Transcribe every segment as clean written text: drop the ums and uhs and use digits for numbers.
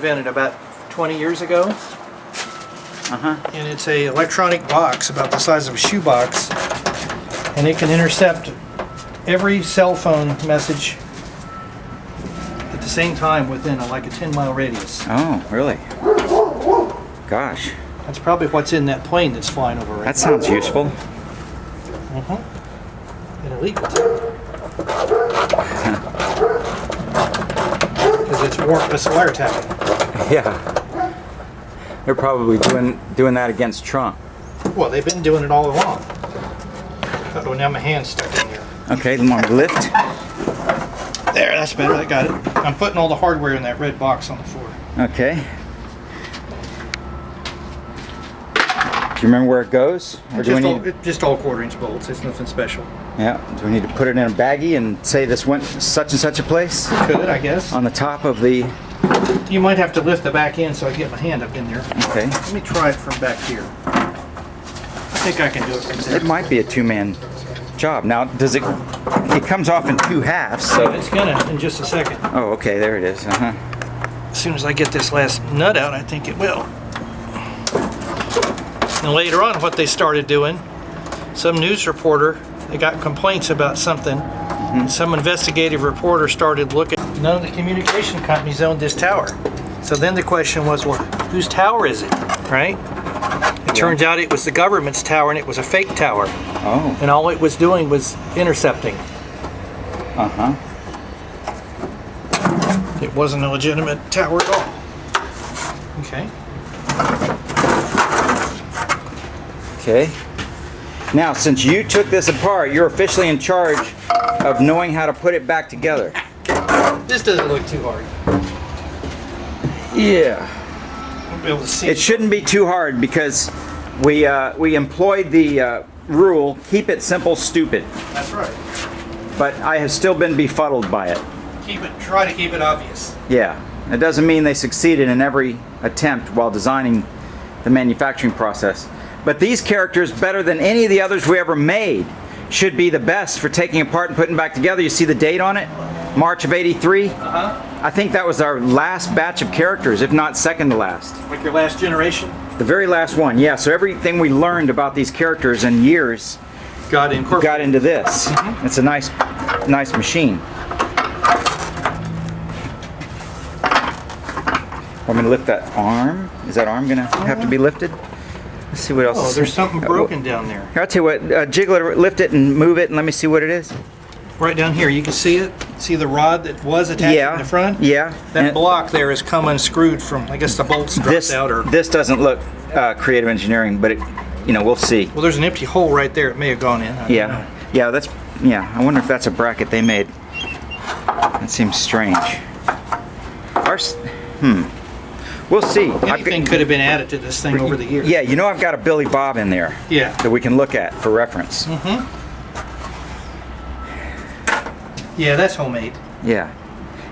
invented about 20 years ago. And it's a electronic box about the size of a shoebox, and it can intercept every cell phone message at the same time within like a 10-mile radius. Oh, really? Gosh. That's probably what's in that plane that's flying over right now. That sounds useful. And illegal too. Because it's wiretapping. Yeah. They're probably doing that against Trump. Well, they've been doing it all along. Oh, now my hand's stuck in here. Okay, you want me to lift? There, that's better. I got it. I'm putting all the hardware in that red box on the floor. Okay. Do you remember where it goes? Or just all quarter-inch bolts. It's nothing special. Yeah. Do we need to put it in a baggie and say this went such and such a place? Could, I guess. On the top of the... You might have to lift the back end so I get my hand up in there. Okay. Let me try it from back here. I think I can do it from there. It might be a two-man job. Now, does it... It comes off in two halves, so... It's gonna in just a second. Oh, okay, there it is. As soon as I get this last nut out, I think it will. And later on, what they started doing, some news reporter, they got complaints about something. And some investigative reporter started looking. None of the communication companies owned this tower. So then the question was, well, whose tower is it, right? It turns out it was the government's tower, and it was a fake tower. Oh. And all it was doing was intercepting. It wasn't a legitimate tower at all. Okay. Okay. Now, since you took this apart, you're officially in charge of knowing how to put it back together. This doesn't look too hard. Yeah. I'll be able to see. It shouldn't be too hard because we employed the rule, keep it simple, stupid. That's right. But I have still been befuddled by it. Try to keep it obvious. Yeah. It doesn't mean they succeeded in every attempt while designing the manufacturing process. But these characters, better than any of the others we ever made, should be the best for taking apart and putting back together. You see the date on it? March of '83? I think that was our last batch of characters, if not second to last. Like your last generation? The very last one, yeah. So everything we learned about these characters in years got into this. It's a nice machine. Want me to lift that arm? Is that arm gonna have to be lifted? Let's see what else. Oh, there's something broken down there. I'll tell you what, jiggle it, lift it and move it and let me see what it is. Right down here, you can see it? See the rod that was attached in the front? Yeah. That block there has come unscrewed from, I guess the bolts dropped out or... This doesn't look creative engineering, but it, we'll see. Well, there's an empty hole right there. It may have gone in. I don't know. Yeah, I wonder if that's a bracket they made. That seems strange. We'll see. Anything could have been added to this thing over the years. Yeah, I've got a Billy Bob in there. Yeah. That we can look at for reference. Yeah, that's homemade. Yeah.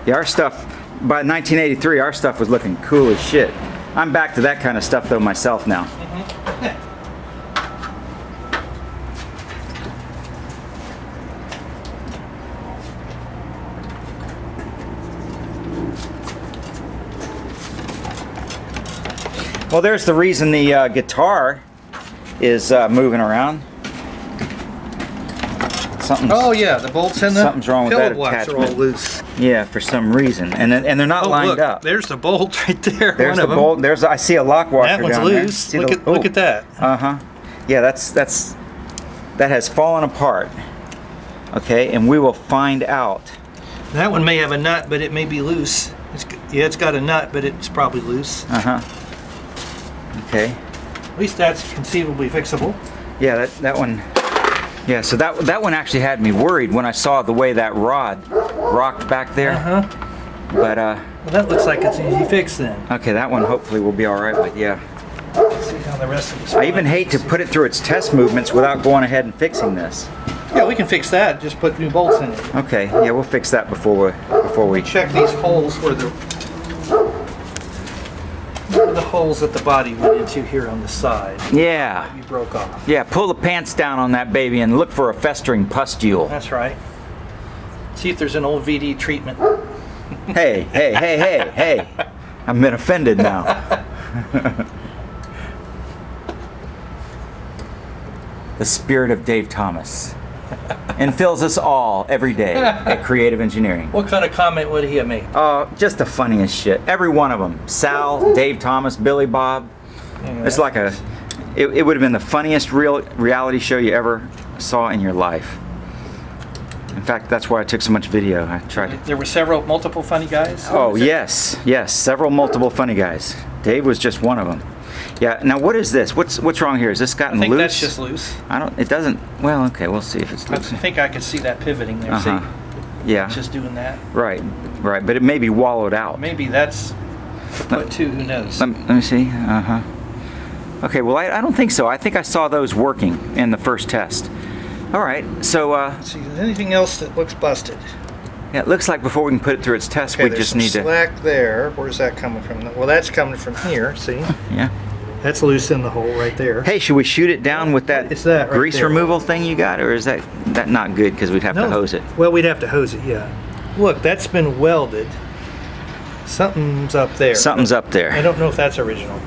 Yeah, our stuff, by 1983, our stuff was looking cool as shit. I'm back to that kind of stuff though myself now. Well, there's the reason the guitar is moving around. Oh yeah, the bolts in the something's wrong with that blocks attachment. are all loose. Yeah, for some reason, and they're not lined look, up. There's the bolt right there. There's one the of bolt. them. I see a lock washer that one's down loose. there. Look at that. Yeah, that has fallen apart. Okay, and we will find out. That one may have a nut, but it may be loose. It's got a nut, but it's probably loose. Okay. At least that's conceivably fixable. Yeah, that one. Yeah, so that one actually had me worried when I saw the way that rod rocked back there. But well, that looks like it's an easy fix then. Okay, that one hopefully will be all right. But yeah. Let's see how the rest of this. I even hate to put it through its test movements without going ahead and fixing this. Yeah, we can fix that. Just put new bolts in it. Okay. Yeah, we'll fix that before we check these holes where the holes that the body went into here on the side. Yeah. You broke off. Yeah, pull the pants down on that baby and look for a festering pustule. That's right. See if there's an old VD treatment. Hey. I've been offended now. The spirit of Dave Thomas infills us all every day at Creative Engineering. What kind of comment would he have made? Oh, just the funniest shit. Every one of them. Sal, Dave Thomas, Billy Bob. It's like a... It would have been the funniest reality show you ever saw in your life. In fact, that's why I took so much video. I tried to... There were multiple funny guys? Oh, yes. Yes, several multiple funny guys. Dave was just one of them. Yeah, now what is this? What's wrong here? Is this gotten loose? I think that's just loose. It doesn't, well, okay, we'll see if it's loose. I think I could see that pivoting there, see? Yeah. Just doing that. Right, but it may be wallowed out. Maybe that's kaput too, who knows? Let me see, Okay, well, I don't think so. I think I saw those working in the first test. All right, so... Let's see, is there anything else that looks busted? Yeah, it looks like before we can put it through its test, we just need to... slack there. Where's that coming from? Well, that's coming from here, see? Yeah. That's loose in the hole right there. Hey, should we shoot it down with that, right grease there. removal thing you got, or is that not good because we'd have to hose it? Well, we'd have to hose it, yeah. Look, that's been welded. Something's up there. Something's up there. I don't know if that's original.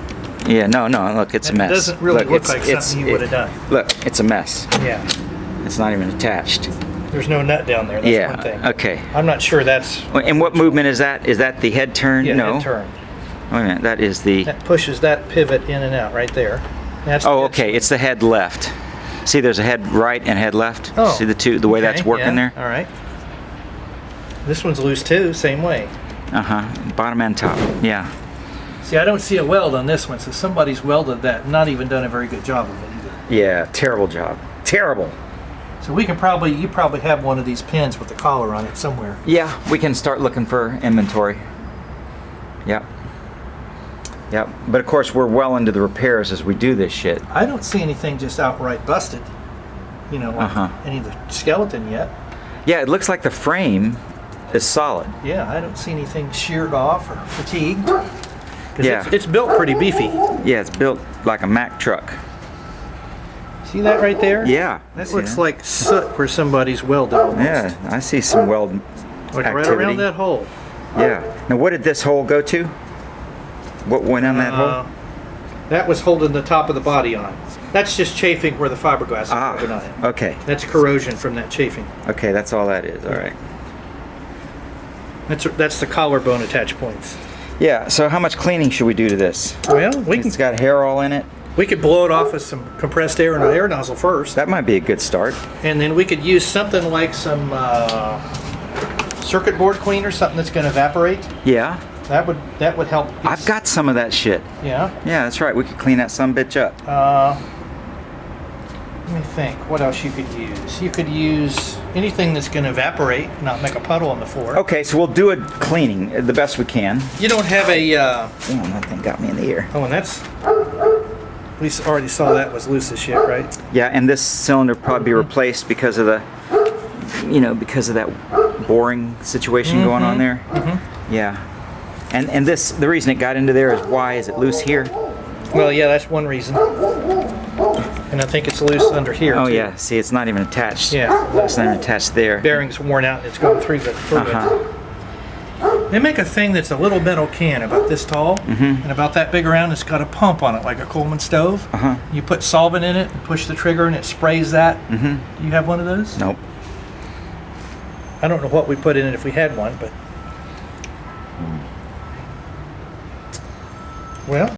Yeah, no, look, it's a mess. It doesn't really look like something you would have done. Look, it's a mess. Yeah. It's not even attached. There's no nut down there, that's one thing. Okay. I'm not sure that's... And what movement is that? Is that the head turn? Yeah, no. head turn. Wait a minute, that is the... That pushes that pivot in and out right there. That's okay, it's the head left. See, there's a head right and head left. Oh. See the way that's working there? All right. This one's loose too, same way. Bottom and top, yeah. See, I don't see a weld on this one, so somebody's welded that, not even done a very good job of it either. Yeah, terrible job. Terrible. So we can you probably have one of these pins with the collar on it somewhere. Yeah, we can start looking for inventory. Yep. Yep. But of course, we're well into the repairs as we do this shit. I don't see anything just outright busted. You know, like any of the skeleton yet. Yeah, it looks like the frame is solid. Yeah, I don't see anything sheared off or fatigued. Yeah. It's built pretty beefy. Yeah, it's built like a Mack truck. See that right there? Yeah. That looks like soot where somebody's welded almost. Yeah, I see some weld like activity. Right around that hole. Yeah. Now, what did this hole go to? What went on that hole? That was holding the top of the body on. That's just chafing where the fiberglass is holding on it. Okay. That's corrosion from that chafing. Okay, that's all that is. All right. That's the collarbone attach points. Yeah, so how much cleaning should we do to this? Well, It's got hair all in it. We could blow it off with some compressed air and an air nozzle first. That might be a good start. And then we could use something like some circuit board cleaner, something that's going to evaporate. Yeah. That would help. I've got some of that shit. Yeah? Yeah, that's right. We could clean that sumbitch up. Let me think. What else you could use? You could use anything that's going to evaporate, not make a puddle on the floor. Okay, so we'll do a cleaning the best we can. You don't have a... Damn, that thing got me in the ear. Oh, and that's... We already saw that was loose as shit, right? Yeah, and this cylinder will probably be replaced because of the... because of that boring situation going on there. Yeah. And this, the reason it got into there is why? Is it loose here? Well, yeah, that's one reason. And I think it's loose under here, Oh, too. yeah. See, it's not even attached. Yeah. It's not even attached there. Bearing's worn out and it's going through the fluid. They make a thing that's a little metal can about this tall and about that big around. It's got a pump on it like a Coleman stove. You put solvent in it and push the trigger and it sprays that. Do you have one of those? Nope. I don't know what we put in it if we had one, but... Well,